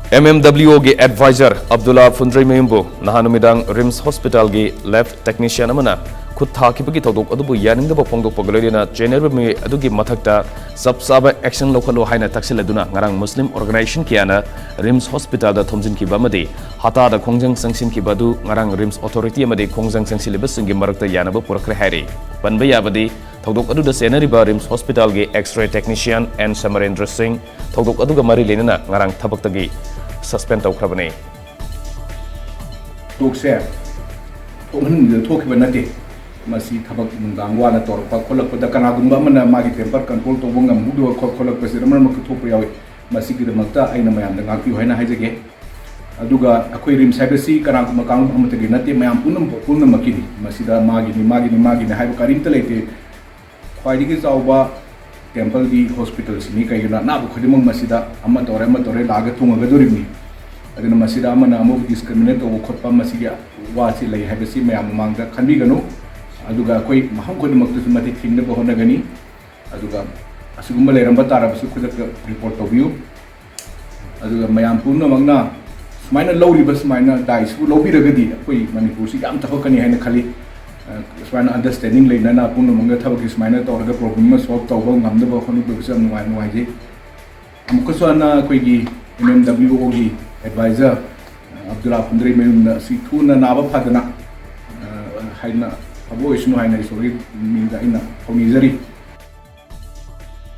MMWO ge advisor Abdullah Fundrei Mayumbu nahanumidang RIMS Hospital ge lab technician amana khut thakibagi thodok adubu yaningdaba phongdok pagalorina general me adugi mathakta sabsaba action lokhalo haina taksiladuna ngarang Muslim organization kiana RIMS Hospital da thomjin ki bamadi hata da khongjang sangsin ki badu ngarang RIMS authority amadi khongjang sangsilibas singi marakta yanaba purakhre hairi banba yabadi thodok adu da senariba RIMS Hospital ge x-ray technician and Samarendra Singh thodok aduga mari lenana ngarang thabaktagi suspend tawkhrabane dokse thonghan thokhiba nate masi thabak mundang wala torpa kholak pada kanagumba mana magi temper control to bongam mudu kholak pese ramar mak thopri yawi masi gidamakta aina mayam da ngakti hoina haijege aduga akoi rim cybersi kanagumba kang amatagi nate mayam punam makini masi da magi ni haiba karim ta leite khwaidigi zawba temple di hospital sini kaigina na bu khadimang masida amma tore laga thunga gadurimi adina masida amana amu discriminate to khotpa masiga wasi lei habesi mayam mangda khanbi ganu aduga koi maham khodimak tu mati thingna bo hona gani aduga asugumba leiramba tarabasu khudak report to view aduga mayam punna mangna smaina lowri bas smaina dais bu lobi ragadi koi manipur si yam thakani haina khali smaina understanding leina na punna manga thabaki smaina torga problem ma solve tawba ngamda bo khonu be sam nuai je amko sona koi gi MMWO gi advisor Abdullah Fundrei Mayumna si thuna naba phadana haina abo isnu haina sorry minda ina khonizari